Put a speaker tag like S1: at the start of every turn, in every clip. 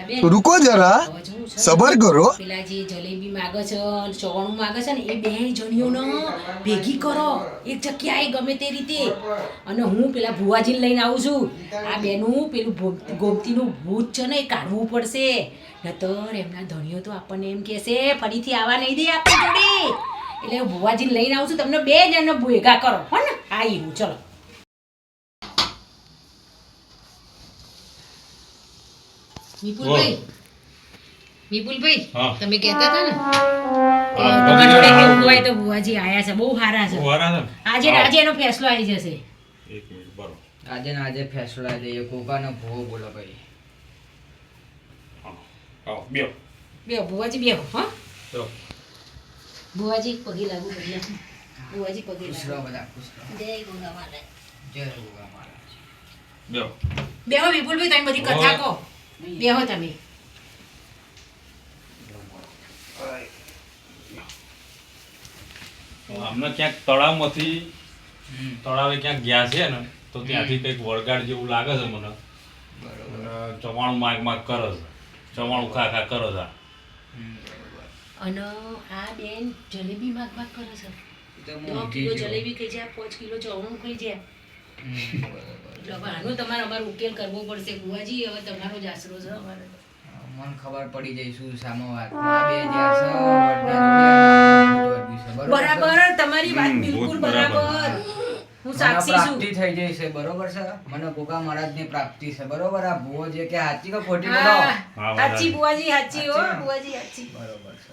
S1: रुको जरा सबर करो
S2: પેલા જે જલેબી માગે છે ચોણું માગે છે ને એ બે જણીઓને ભેગી કરો એક જગ્યાએ ગમે તે રીતે અને હું પેલા ભુવાજીને લઈને આવું છું આ બેનું પેલું ગોમતીનું ભૂત છે ને એ કાઢવું પડશે નતર એમના ધણીઓ તો આપણને એમ કહેશે ફરીથી આવા નહીં દે આપણી જોડે એટલે હું ભુવાજીને લઈને આવું છું તમને બે જણને ભેગા કરો હો ને આ એવું ચલો વિપુલભાઈ તમે કહેતા હતા ને તમારા જોડે કેવું હોય તો ભુવાજી આયા છે બહુ સારા છે આજે આજે એનો ફેસલો આવી જશે
S3: આજે ને આજે ફેસલો આવી દઈએ કોકાનો ભૂવો બોલો ભાઈ
S2: બે ભુવાજી બે હા ભુવાજી પગે લાગુ પગે ભુવાજી પગે
S3: ખુશરો
S2: લાગુ
S3: બધા ખુશરો
S2: જય ગોગા માતા
S3: જય ગોગા મહારાજ
S2: બેહો વિપુલભાઈ તમે બધી કથા કહો બેહો તમે
S4: અમને ક્યાંક તળાવમાંથી તળાવે ક્યાંક ગયા છે ને તો ત્યાંથી કંઈક વળગાડ જેવું લાગે છે મને ચવાણું માગ કરે છે ચવાણું ખા કરે છે
S2: અને આ બેન જલેબી માગ કરે છે 10 કિલો જલેબી ખાઈ જાય 5 કિલો ચવણું ખાઈ જાય એટલે આનો તમારે અમારો ઉકેલ કરવો પડશે ભુવાજી હવે તમારો જ આશરો છે અમારે
S3: મને ખબર પડી જાય શું સામો વાત આ બે જ્યાં છે વડના
S2: બરાબર તમારી વાત બિલકુલ બરાબર હું સાક્ષી છું
S3: પ્રાપ્તિ થઈ જાય છે બરોબર છે મને ગોગા મહારાજની પ્રાપ્તિ છે બરોબર આ ભૂવો જે કે સાચી કે ખોટી બોલો
S2: સાચી ભુવાજી સાચી હો ભુવાજી સાચી
S3: બરોબર છે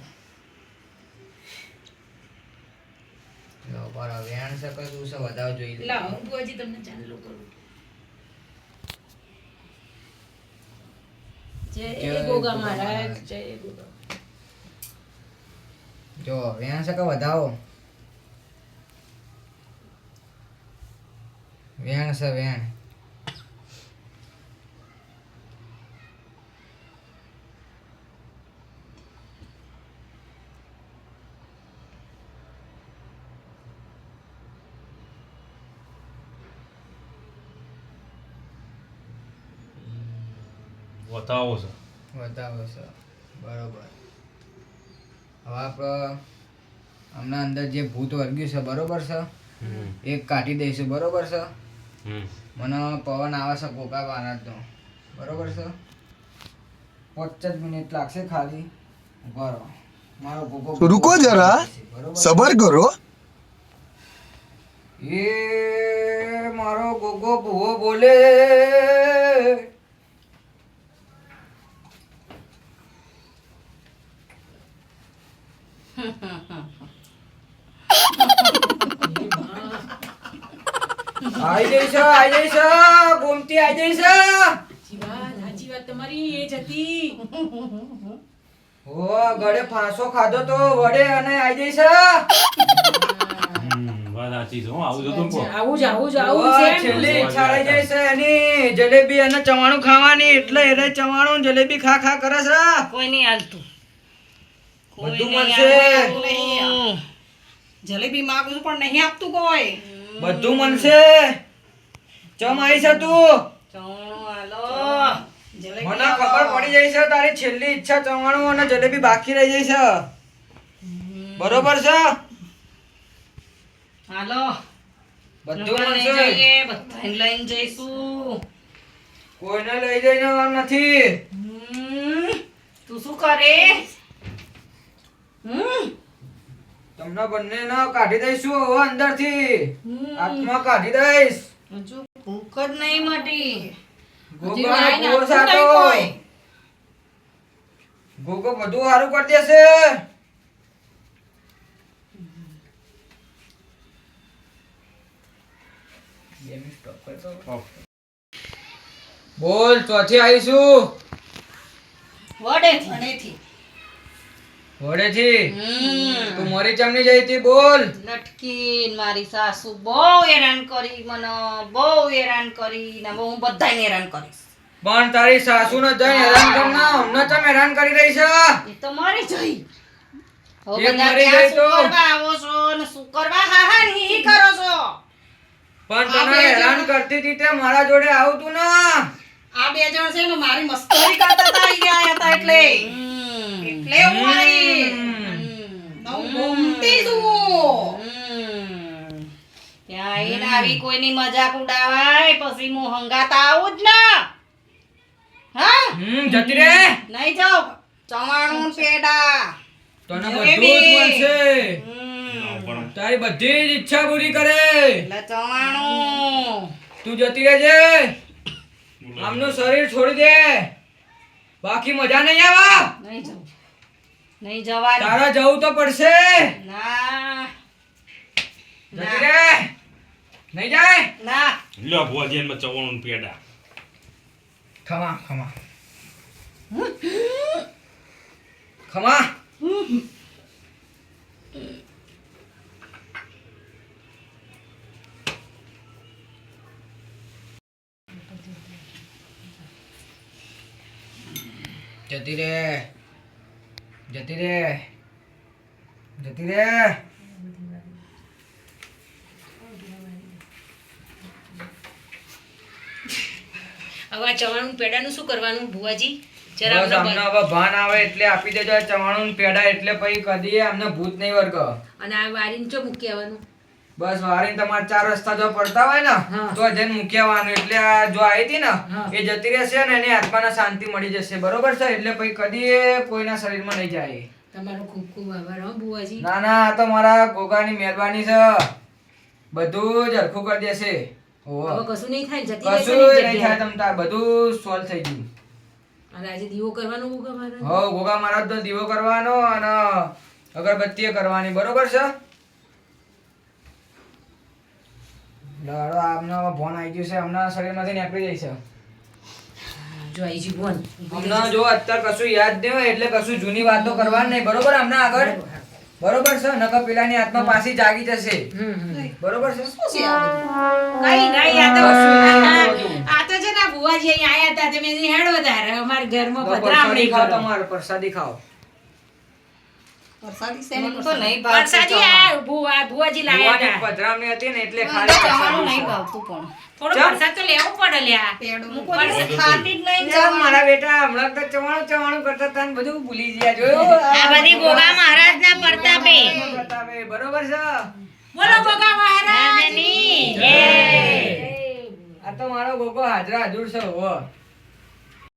S3: લો બરાબર વેણ છે કશું છે વધાવ જોઈ લે
S2: લાવો ભુવાજી તમને ચાંદલો કરું જય ગોગા મહારાજ જય ગોગા
S3: જો વેણ છે કે વધાવો વેણ છે વેણ
S4: બતાવો છે
S3: વધાવો છે બરોબર હવે આપણે હમણાં અંદર જે ભૂત વર્ગ્યું છે બરોબર છે એક કાઢી દઈશું બરોબર છે મને પવન આવે છે ગોગા મહારાજનો બરોબર છે 5 મિનિટ લાગશે ખાલી બરો મારો ગોગો
S1: रुको जरा सबर करो
S3: એ મારો ગોગો ભૂવો બોલે આઈ જઈશ ગોમતી આઈ જઈશ
S2: સાચી વાત તમારી એ જ હતી
S3: ઓ ગળે ફાંસો ખાધો તો વડે અને આઈ જઈશ
S4: વાત સાચી છે હું આવું જતું
S2: આવું જ
S3: છેલ્લી ઈચ્છા આઈ જઈશ એની જલેબી અને ચવાણું ખાવાની એટલે એને ચવાણું જલેબી ખા કરે છે
S2: કોઈ નહીં હાલતું
S3: બધું મળશે
S2: જલેબી માંગુ છું પણ નહીં આપતું કોઈ
S3: બધું મળશે ચમ આઈ છે તું મને ખબર પડી જાય છે તારી છેલ્લી ઈચ્છા ચવાણું અને જલેબી બાકી રહી જાય છે બરોબર છે
S2: હાલો
S3: બધું મળશે
S2: બધાને લઈને જઈશું
S3: કોઈને લઈ જઈને નથી
S2: તું શું કરે
S3: તમને બંને કાઢી દઈશું હવે અંદરથી આત્મા કાઢી દઈશ
S2: હજુ ભૂખ જ નહીં મટી
S3: ગોગોનો ભૂવો સાચો. ગોગો બધું સારું કરી દેશે બોલ ચોથી આવીશું
S2: વડેથી
S3: વડેથી તું મરી ચમની જઈ હતી બોલ
S2: લટકીન મારી સાસુ બહુ હેરાન કરી મને બહુ હેરાન કરી ને હું બધાને હેરાન કરીશ
S3: પણ તારી સાસુ ને જઈ હેરાન કરના અમને ચમ હેરાન કરી રહી છે
S2: એ તો મારી જઈ હવે
S3: એક
S2: બધા
S3: મરી
S2: ત્યાં
S3: ગઈ તો?
S2: શું કરવા આવો છો ને શું કરવા હા હા ની ઈ કરો છો
S3: પણ
S2: આ
S3: તને
S2: બે
S3: હેરાન
S2: જણ-
S3: કરતી હતી તે મારા જોડે આવતું ને
S2: આ બે જણ છે ને મારી મસ્કરી કરતા હતા અહીંયા
S5: આવી કોઈની મજાક ઉડાવાય પછી હું હંગાત આવું જ ને હા
S3: જતી રે
S5: નહીં જાઓ ચવાણું પેડા
S3: તને
S5: જલેબી.
S3: બધું જ મળશે
S5: હમ,
S3: તારી બધી જ ઈચ્છા પૂરી કરે
S5: એટલે ચવાણું
S3: તું જતી રહેજે આમનું શરીર છોડી દે બાકી મજા નહીં આવે
S5: નહીં જાઉં નહીં જવાનું
S3: તારા જવું તો પડશે
S5: ના
S3: જતી રે નહીં જાય
S5: ના
S4: લ્યો ભુવાજી એમાં ચવાણું ને પેડા
S3: ખમા ખમા ખમા જતી રે જતી રે જતી રે
S2: હવે આ ચવાણું પેડાનું શું કરવાનું ભુવાજી જરા
S3: બસ
S2: અમને
S3: અમને હવે ભાન આવે એટલે આપી દેજો આ ચવાણું ને પેડા એટલે પછી કદી અમને ભૂત નહીં વર્ગ
S2: અને આ વારીને ચો મૂકી આવવાનું
S3: બસ વારીને તમારે 4 રસ્તા જો પડતા હોય ને
S2: હા.
S3: તો જઈને મૂકી આવવાનું એટલે આ જો આવી હતી ને
S2: હા.
S3: એ જતી રહેશે ને એની આત્માને શાંતિ મળી જશે બરોબર છે એટલે પછી કદી એ કોઈના શરીરમાં નહીં જાય
S2: તમારો ખૂબ ખૂબ આભાર હો ભુવાજી
S3: ના ના આ તો મારા ગોગાની મહેરબાની છે બધું જ હરખું કરી દેશે ઓહો.
S2: હવે કશું નહીં થાય જતી રહેશે
S3: કશું
S2: ને એક
S3: નહીં થાય
S2: જગ્યાએ.
S3: તમ તાર બધું સોલ્વ થઈ ગયું
S2: અને આજે દીવો કરવાનો ભૂખા મારે
S3: હો ગોગા મહારાજ તો દીવો કરવાનો અને અગરબત્તી કરવાની બરોબર છે લાડો આમને હવે ફોન આવી ગયું છે હમણાં શરીરમાંથી નીકળી જાય છે
S2: જો આઈ જી બોન
S3: હમણાં જો અત્યારે કશું યાદ નહીં હોય એટલે કશું જૂની વાતો કરવાની નહીં બરોબર હમણાં આગળ બરોબર છે નકર પેલાની આત્મા પાછી જાગી જશે બરોબર છે
S2: કઈ નહીં આ તો આ તો છે ને ભુવાજી અહીં આયા હતા તમે અહીં હેડો વધારે અમારા ઘરમાં
S3: તો
S2: પધરામણી
S3: પ્રસાદી ખાઓ
S2: કરો
S3: તમારે પ્રસાદી ખાઓ
S5: પ્રસાદી શેની તો નહીં ભાવતું
S2: વરસાદી આ ભુવાજી લાયા
S3: ભગવાનની
S2: હતા
S3: પધરામણી હતી ને એટલે
S5: મને
S3: ખાલી
S5: તો ચવાણું
S3: પ્રસાદી
S5: નહીં
S3: છે.
S5: ભાવતું પણ
S2: થોડો
S3: ચમ.
S2: વરસાદ તો લેવો પડે લ્યા
S5: પેડું હું કોઈ દિવસે ખાતી જ નહીં
S3: લે,
S5: ચવાણું.
S3: મારા બેટા હમણાં તો ચવાણું કરતા હતા ને બધું ભૂલી ગયા જોયું
S2: આ બધી ગોગા મહારાજના પ્રતાપે
S3: પ્રતાપે, બરોબર છે
S2: બોલો ગોગા મહારાજની જય
S3: આ તો મારો ગોગો હાજરા હજુર છે હોવો